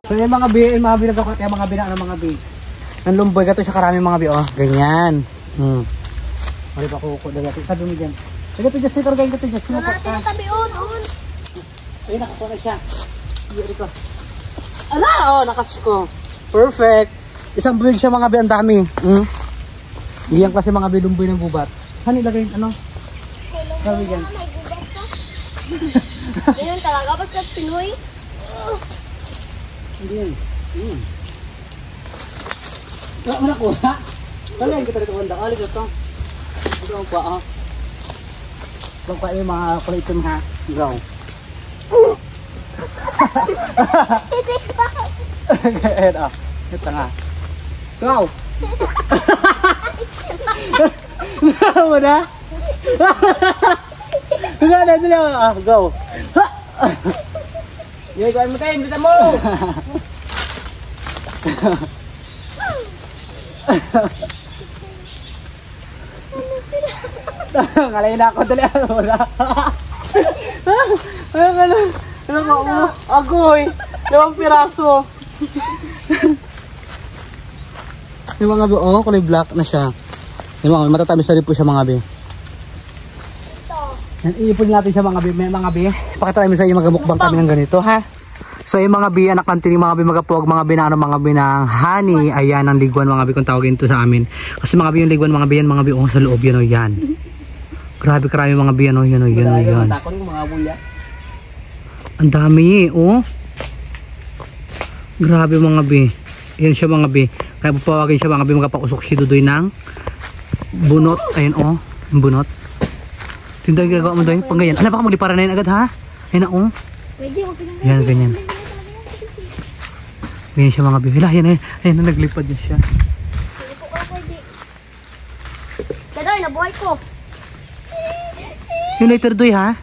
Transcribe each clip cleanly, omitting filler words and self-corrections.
So yung mga bi, yung mga binagkakot, yung mga binaan ng mga bi. Ang lumboy, gato siya karami mga bi, oh. Ganyan. Mali pa kuko, dagato. Sabi mo dyan. Dagato dyan, sticker ganyan gato dyan. Wala, tinatabi on. Ayun, nakakuha na siya. Hindi ko. Ala, oh, nakas ko. Perfect. Isang buwig siya mga bi, ang dami. Iyan kasi mga bi, lumboy ng gubat. Saan ilagay, ano? Sabi dyan. Ganyan talaga, basta Pinoy. Hindi yan. Wala mo nakuha. Talagang kita dito kanda. Alig ito. Ito ang pa, ha? Ito ang pa yung mga kulitin, ha? Go. Ito. Ito nga. Go! Ano na? Ito na. Go. Yay, kuhaan mo tayo, bisa mo! Ngalayin na ako, dali ako na. Ano ka mo? Agoy! 2 piraso! Yung mga bi, oh, kulay black na siya. Yung mga matatamis na rin po siya mga bi. Iipon natin siya mga bi, mga bi. Pakita namin sa inyo magamukbang kami ng ganito, ha? So yung mga bi, anak kantining mga bi, magapuwag mga bi na ano, mga bi ng honey. Ayan ang liguan mga bi kung tawagin ito sa amin. Kasi mga bi yung liguan mga bi yan, mga bi, oh, sa loob yan o yan. Grabe karami mga bi, ano, yan o yan o yan. Ang dami, oh. Grabe mga bi. Yan siya mga bi. Kaya papawagin siya mga bi, magapakusok si Dudoy ng bunot. Ayan, oh, bunot. Tindahan gagawa mo doon, pang ganyan. Ano baka magliparanin agad, ha? Ayan na, oh. Yan, ganyan. Ganyan siya mga bihila. Ayan na, naglipad niya siya. Dadoy, nabuhay ko. Yung later doy, ha?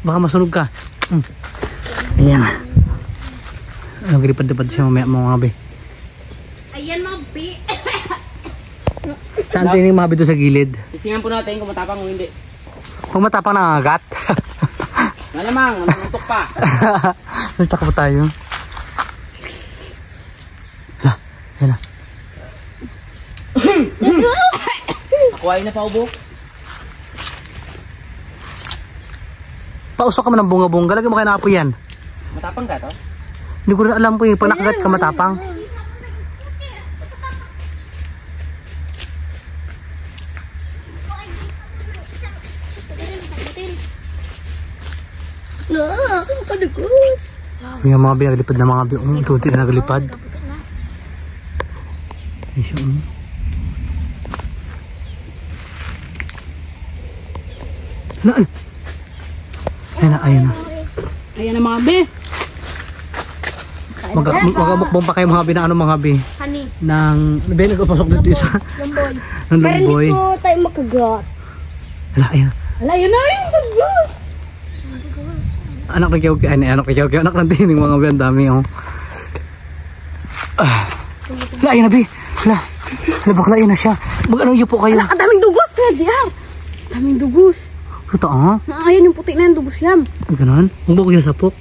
Baka masunog ka. Ayan. Naglipad-lipad siya mamaya mga bih. Ayan mga bi. Saan tingin mga bih doon sa gilid? Isingan po natin kung matapang o hindi. Kung matapang na agat. Malamang, manutok pa. Nalitak pa tayo. Yan na. Nakuhain na pa ubo. Pausok ka man ng bunga-bunga. Lagyan mo kayo na apo yan. Matapang ka to? Hindi ko rin alam po yung pag nakagat ka matapang. Kadugos. Yung mga biya, naglipad na mga biya. Tunti na naglipad. Ayun na, ayun na. Ayan na mga bi. Magamukbang pa kayo mga bi na ano mga bi. Honey. Nang, may nagpapasok dito isa. Lamboy. Ng lamboy. Pero hindi po tayo makagat. Hala, ayun. Ala, yun na yung kadugos. Anak na kiyawag, anak ng tining mga bi, ang dami, oh. Hala, ayun na bi. Hala, baklain na siya. Mag-ano yun po kayo? Ala, ang daming dugos na diyan. Daming dugos. Totoo? Ayan yung puti na yung dugos yan. Ganon? Huwag ba ko yung sapok?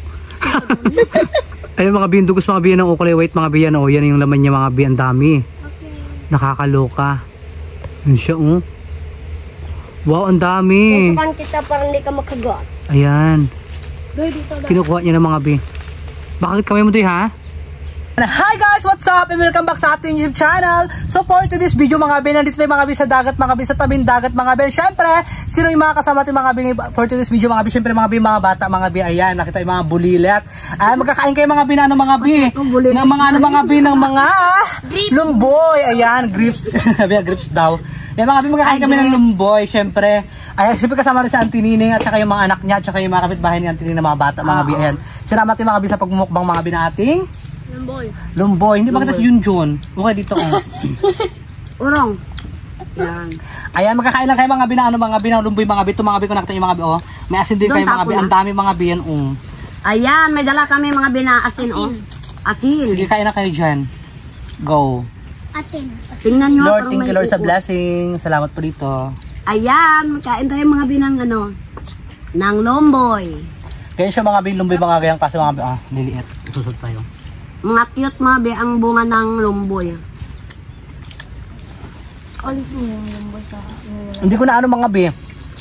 Ayun mga bi, yung dugos mga bi ng ukulay white mga bi yan, oh. Yan yung laman niya mga bi, ang dami. Nakakaloka. Yun siya, oh. Wow, ang dami. Susukan kita para hindi ka makagat. Ayan. Kinukuha niya ng mga bi. Bakit kami mo doy, ha? Hi guys! What's up? And welcome back sa ating YouTube channel. So for today's video mga bi, nandito tayo mga bi sa dagat, mga bi sa tabing dagat mga bi. Siyempre, sino yung mga kasama natin mga bi for today's video mga bi? Siyempre mga bi, mga bata mga bi. Ayan, nakita yung mga bulilet. Ay, magkakain kayo mga bi na ano mga bi? Ng mga ano mga bi ng mga lumboy. Ayan, grips. Sabi grips daw. Yan mga bi, magkakain kami ng lumboy. Siyempre, ay, siyempre kasama rin si Auntie Nining at saka yung mga anak niya at saka yung mga kapitbahay ni Auntie Nining na mga bata mga bi. Ayan, salamat yung mga bi sa pagmumukbang mga bi na ating Lumboy. Hindi ba kita si Junjun? Okay dito, oh. Urong. Yan. Ayan, magkakain lang kayo mga bi na ano, mga bi na lumboy mga bi. Ito mga bi, kung nakita yung mga bi, oh. May asin din kayo mga bi. Ang dami mga bi yan, oh. Ayan, may dala kami mga binaasin, oh. Asin. Sige, kain na kayo dyan. Go. Atin. Tingnan nyo. Lord, thank you Lord sa blessing. Salamat po dito. Ayan, magkain tayo mga binang ano, ng lumboy. Kaya siya mga bin, lumboy mga gayang kasi mga bin, liliit. Isusod tayo. Mga cute mga be ang bunga ng lumboy. Ulit mo yung lumboy sa Hindi ko na ano mga bin.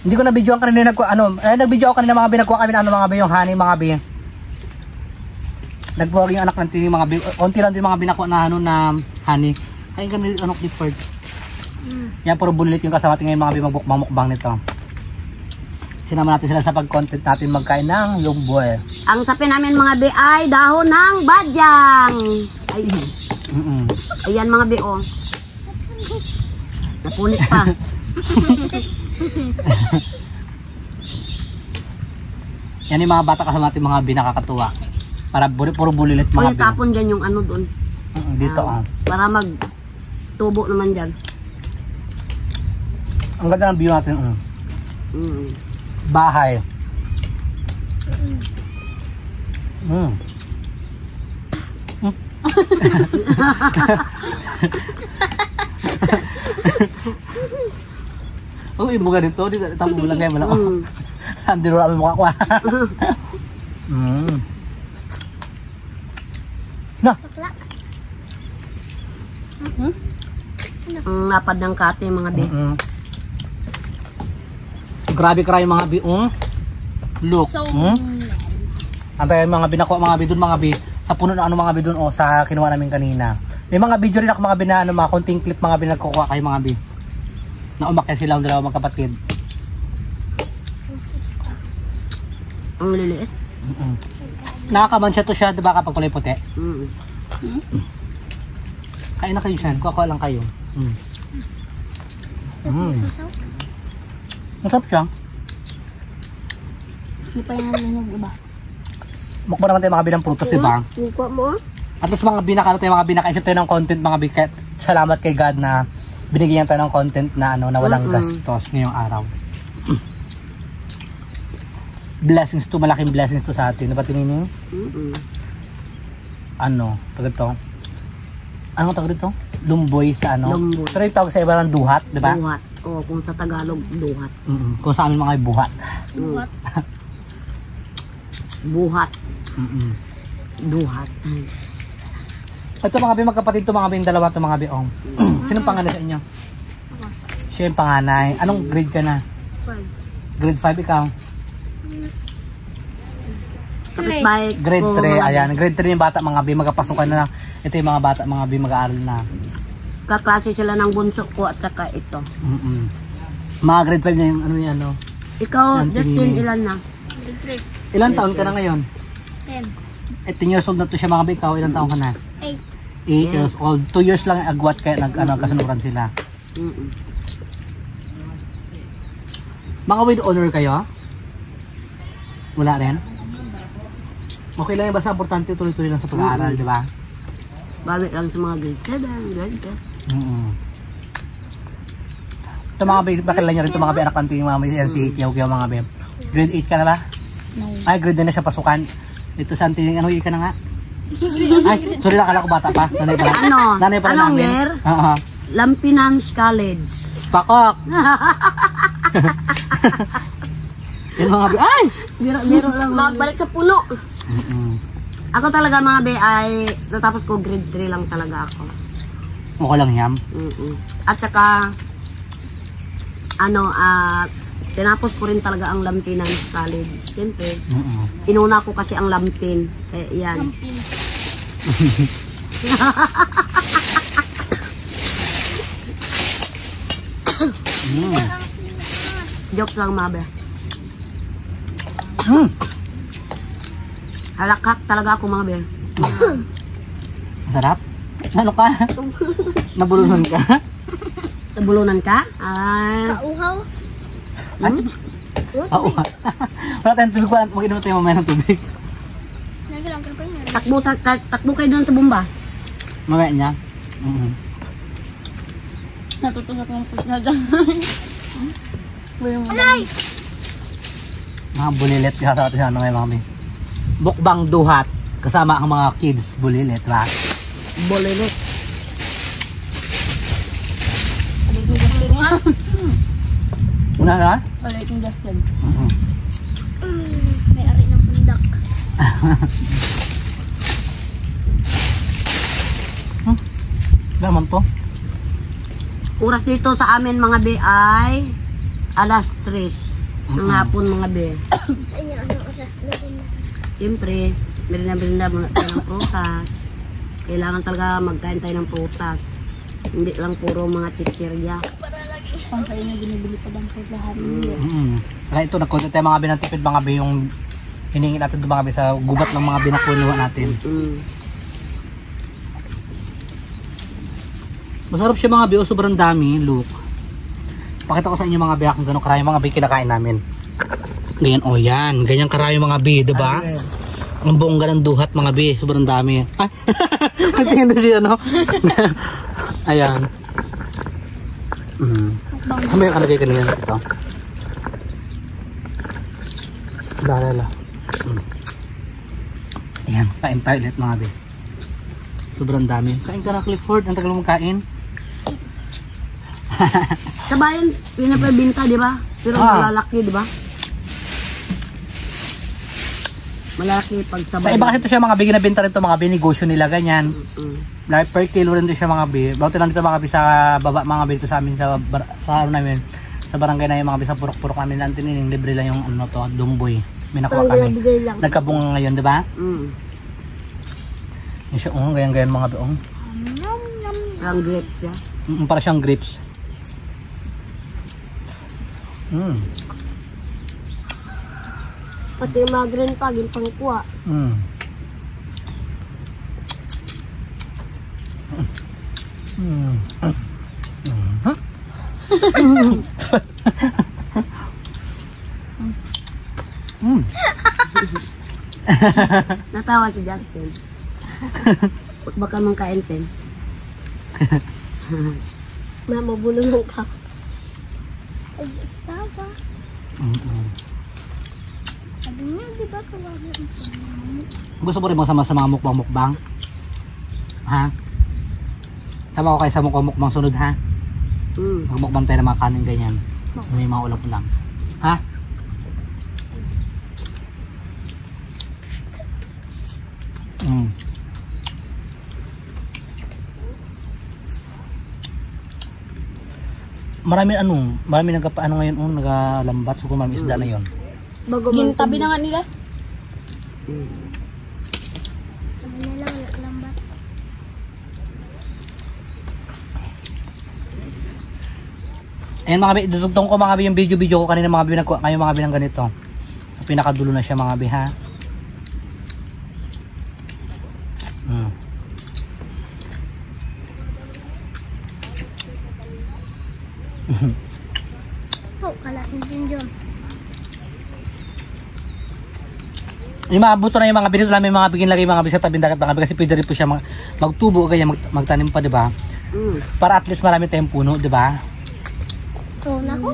Hindi ko na videoan kanina nag-video ako kanina mga bin, nagkuha kami na ano mga bin, yung honey mga bin. Nagbuwag yung anak ng tini mga bin. Konti lang din mga binakuha na ano na honey. Kaya ganun ano Clifford. Yan puro bulilit yung kasama natin ngayon mga bin, magbukbang nito. Sinama natin sila sa pag-content natin magkain ng lumboy. Ang sapi namin mga be ay dahon ng badyang. Ay, ayan mga be oh. Napunit pa. Yan yung mga bata kasama natin mga binakakatuwa. Para puro bulilit O mga yung tapon dyan yung ano doon. Dito Para mag tubo naman dyan. Ang ganda ng view natin. Bahay. Oh, ibo ka dito. Dito, tapo mo lang kayo. Hindi rin kami mukha ko. Na. Ang napad ng kate mga be. Grabe ka yung mga biong. Look. Antay mga binakuha mga bi doon mga bi. Sa puno na ano mga bi doon sa kinuha namin kanina. May mga video rin ako mga bi na ano, mga konting clip mga bi nagkukuha kayo mga bi. Na umakyat sila ang dalawa magkapatid. Ang liliit. Nakakabansya to siya, diba kapag kulay puti? Kain na kayo siya, kuha lang kayo. Masarap siya. Hindi pa yan linog ba? Mukbang naman tayo mga binang prutos, diba? Mukha mo? At least mga binaka tayo mga binakaisip tayo ng content mga bikat. Salamat kay God na binigyan tayo ng content na ano na walang gastos ngayong araw. Blessings to, malaking blessings to sa atin. Diba tininin? Ano, tagad to? Ano tagad ito? Lumboy sa ano? Lumboy. Pero yung tawag sa iba ng duhat, diba? Duhat. O kung sa Tagalog, duhat. Kung sa amin mga buhat. Buhat. Buhat. Duhat. Ito mga bi, magkapatid to mga bi, yung dalawa to mga bi. Sinong panganay sa inyo? Siya yung panganay. Anong grade ka na? Grade 5 ikaw? Kapitbahay. Grade 3, ayan. Grade 3 yung bata mga bi, magkapasukan na. Ito yung mga bata mga bi, mag-aaral na. Kaklase sila ng bunso ko at saka ito. Mga grade 5 na yung ano yan, no? Ikaw, Justin, ilan na? Ilan taon ka na ngayon? 10. 18 years old na to siya mga bi, ikaw ilan taon ka na? 8. 8 years old. 2 years lang agwat kaya kasunuran sila. Mga with honor kayo? Wala rin? Okay lang yung basta importante tuloy-tuloy lang sa pag-aaral, di ba? Balik lang sa mga grade 7, grade 10. Ito mga baby, bakila nyo rin ito mga baby, anak kanto yung mga baby, si Kiyaw mga baby. Grade 8 ka na ba? No. Ay, grade 9 na siya pasukan. Ito sa anting, ano ka na nga? Ay, sorry lang, akala ko bata pa. Nanay pa Ano? Nanay pa Anong namin. year? Oo. Lampinans College. Pakok! Yan mga baby, ay! Biro lang. Magbalik sa puno. Ako talaga mga be ay natapos ko grade 3 lang talaga ako. Okay lang yan. At saka tinapos ko rin talaga ang Lampinans College. Siyempre, inuna ko kasi ang Lampin. Kaya yan. Joke lang mga be. Halakak talaga ako mga be. Masarap? Ano ka? Nabulunan ka? Nabulunan ka? Kauhaw. Oo. Wala tayong tubig, mag-inom tayo mamaya ng tubig. Nagilang ka pa yun. Takbo kayo doon sa bomba. Mamaya niya? Natutusok yung pagkagan. Alay! Mga bulilit ka sa atin ano ngayon mga baby. Bukbang duhat kasama ang mga kids bulilit ba? Bulilit. Balik ni Justin yan. Una na? Balik ni Justin. Mhm. May ari ng pundaw. Naman to. Oras dito sa amin mga be ay alas 3 ng hapon mga be. Sa inyo, ano oras na rin? Siyempre, merenda muna tayo ng prutas. Kailangan talaga magkain tayo ng prutas. Hindi lang puro mga chichirya. Kung sa inyo, binibili pa bang po lahat. Kaya ito, nagkunti tayo mga binatipid mga be yung hinihingi natin ito mga be sa gubat ng mga binakunuha natin. Masarap siya mga be, oh, sobrang dami, look. Pakita ko sa inyo mga be kung gano'ng karami mga be kinakain namin. Ganyan, oh yan, ganyan karami mga be, diba? Ang buong ganang duhat mga be, sobrang dami. Ay, nagtingin na siya, no? Ayan. May kalagay ka na yan. Ito. Lala. Ayan, kain tayo ulit mga be. Sobrang dami. Kain ka na Clifford, ang tagal mong kain. Sa bayan, pinapabinta, di ba? Pero malalaki, di ba? Malaki pag sa Sa bayan. iba kasi ito siya mga be, ginabenta rin ito mga be, negosyo nila, ganyan. Like per kilo rin ito siya mga be. Bawat lang dito mga be sa baba mga be ito sa amin sa ano namin. Sa barangay na yung mga be sa purok-purok namin lang tinining libre lang yung ano to, dumboy. May nakuha kami. Nagkabunga ngayon, di ba? Yung siya, ganyan mga be. Parang grapes siya. Para siyang grapes. Pati yung mga green pag, yung pangkuha. Natawa si Justin. Baka mong kaintin. Mamabulungan ka. Ay, tawa. Sabi niya, di ba kawawa ang pangmamuk? Gusto mo rin bang sama sa mga mukbang-mukbang? Ha? Sama ko kayo sa mukbang sunod ha? Magmukbang tayo ng mga kanin ganyan. May mga ulam lang. Ha? Marami nagkapaano ngayon nagalambat so kung marami isda na yon. Gintabi na nga nila. Sabi nila, wala lambat. Ayan mga bi, dudugtong ko mga bi yung video ko kanina mga bi nagkuha kayo mga bi ng ganito. So, pinakadulo na siya mga bi ha. Po, kalatin din dyan. Yung mga buto na yung mga binito namin mga bigyan lagi mga bisa tabing dagat mga kasi pwede rin po siya magtubo kaya magtanim pa, di ba? Para at least marami tayong puno, di ba? So, nako.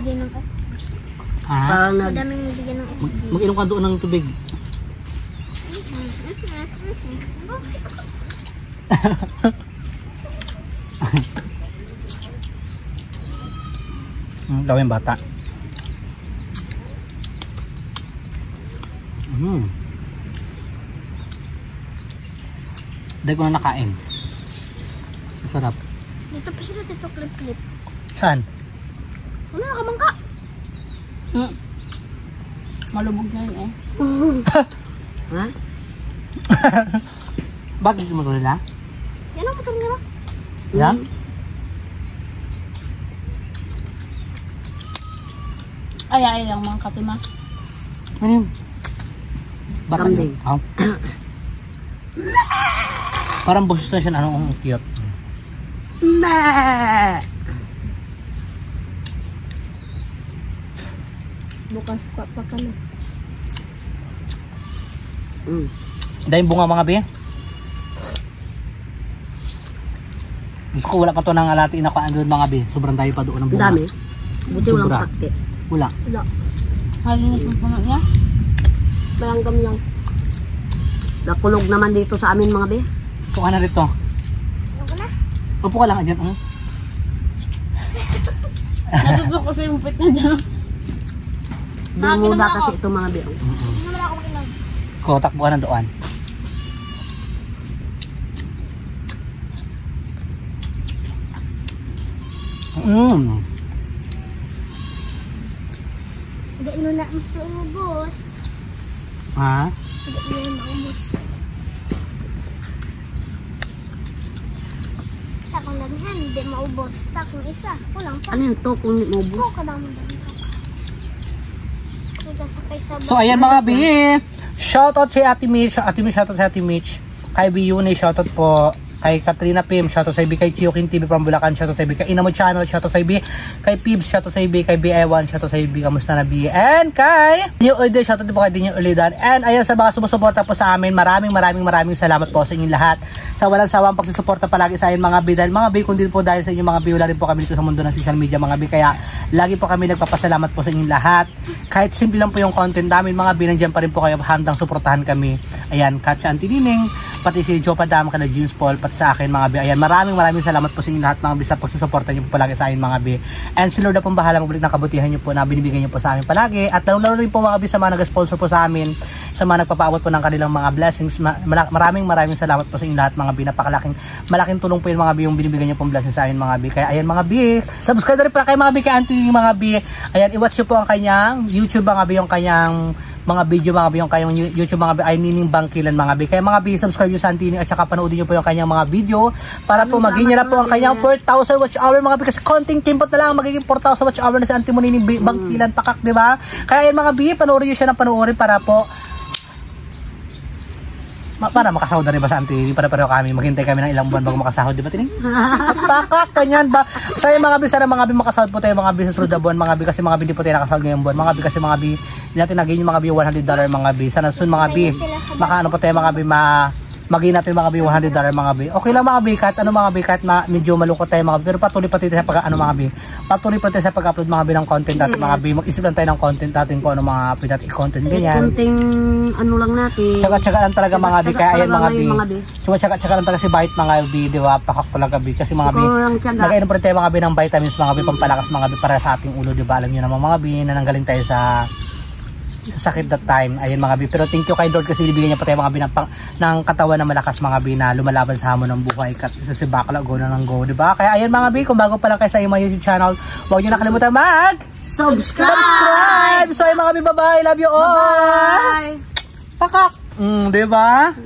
Ha? Madaming bigyan ng oxygen. Mag-inom ka doon ng tubig. Gawin bata. Dahil ko na nakain. Masarap. Dito pa sila, dito clip-clip. Saan? Ano, nakabangka? Malubog na yun eh. Ha? Bakit mo ito nila? Yan ang putol niya ba? Yan? Ay, lang mga katima. Ano yun? Baka Kambing. yun? Parang boses na siya, anong cute. Bukas pa ka na. Dahil bunga mga bi. Gusto ko wala pa to ng alati na kaan doon mga bi. Sobrang tayo pa doon ng bunga. Dami. Buti walang Sobra. takti. Wala. Wala. Halinis mo puno niya? Malanggam lang. Nakulog naman dito sa amin mga be. Upo ka na rito. Ako na. Upo ka lang dyan. Natutulog ko sa yung pit na dyan. Bumuda kasi ito mga be. Hindi naman ako makinom. Ko, takbo ka na doon. Hindi mo na maubos. Ha? Hindi mo na maubos. Takong lamihan, hindi maubos. Takong isa, kulang pa. Ano yung to kung hindi maubos? Oo, kadami dami ka. Nagsasakay sa So ayan mga bi, shoutout si Ate Mitch, shoutout si Ate Mitch, kay B Yune, shoutout po, kay Katrina Pim, shoutout sa IB, kay Chiokin TV from Bulacan, shoutout sa IB, kay Inamo Channel, shoutout sa IB, kay Pibs, shoutout sa IB, kay BI1, shoutout sa IB, kamusta na B, and kay New Ulidan, shoutout din po kay Dinyo Ulidan, and ayan sa mga sumusuporta po sa amin, maraming salamat po sa inyong lahat, sa walang sawang pagsusuporta palagi sa akin mga B, dahil mga B, kundi po dahil sa inyong mga B, wala rin po kami dito sa mundo ng social media mga B, kaya lagi po kami nagpapasalamat po sa inyong lahat, kahit simple lang po yung content namin mga B, nandiyan pa rin po kayo, handang suportahan kami, ayan, Katya Antinining, pati si Joe Padam, kala James Paul, pati sa akin mga B. Ayan, maraming salamat po sa inyo lahat mga B sa pagsusuporta niyo po palagi sa akin mga B. And si Lord na pong bahala magbalik ng kabutihan niyo po na binibigay niyo po sa amin palagi. At lalo rin po mga B sa mga nag-sponsor po sa amin, sa mga nagpapaabot po ng kanilang mga blessings. Maraming salamat po sa inyo lahat mga B. Malaking tulong po yung mga B yung binibigay niyo pong blessings sa akin mga B. Kaya ayan mga B, subscribe na rin pala kay mga B, kay Auntie mga B. Ayan, i-watch niyo po ang kanyang YouTube mga B, yung kanyang mga video mga B, yung kayong YouTube mga B, ay Nining Bangkilan mga B. Kaya mga B, subscribe nyo sa Antini at saka panoodin nyo po yung kanyang mga video para po maging na po ang kanyang 4,000 watch hour mga B, kasi konting timpot na lang magiging 4,000 watch hour na si Auntie mo Nining Bangkilan Pakak, di ba? Kaya yan mga B, panoorin nyo siya ng panoorin para po para makasahod na rin ba sa Auntie? Para kami maghintay kami ng ilang buwan bago makasahod, di ba Tining? Pakak, kanyan ba? Sa mga B, sana mga B makasahod po tayo mga B sa sunod na buwan mga B, kasi mga B di po tayo nakasahod ngayong buwan mga B, kasi mga B hindi natin naging yung mga B $100 mga B. Sana soon mga B makaano po tayo mga B, maging natin mga B $100 mga B. Okay lang mga B, kahit ano mga B, kahit medyo malungkot tayo mga B, pero patuloy pa tayo sa mga B, patuloy pa tayo sa pag-upload mga B ng content natin mga B. Mag-isip lang tayo ng content natin kung ano mga pinat i-content ganyan. Konting ano lang natin. Tsaga lang talaga mga B, kaya ayan mga B. Tsaga lang talaga si Bite mga B, di ba? Pakak talaga B, kasi mga B, nag-inom pa rin tayo mga B ng vitamins mga B, pampalakas mga B para sa ating ulo, di ba? Alam niyo naman mga B, na nanggaling tayo sa sakit that time. Ayan mga B, pero thank you kay Lord kasi bibigyan niya pa tayo mga B ng katawan na malakas mga B, na lumalaban sa hamon ng buhay, kasi si bakla go na ng go, di ba? Kaya ayan mga B, kung bago pa lang kayo sa iyong YouTube channel, huwag niyo nakalimutan subscribe. So ay mga B, bye-bye, love you all. Bye. Pakak, di ba?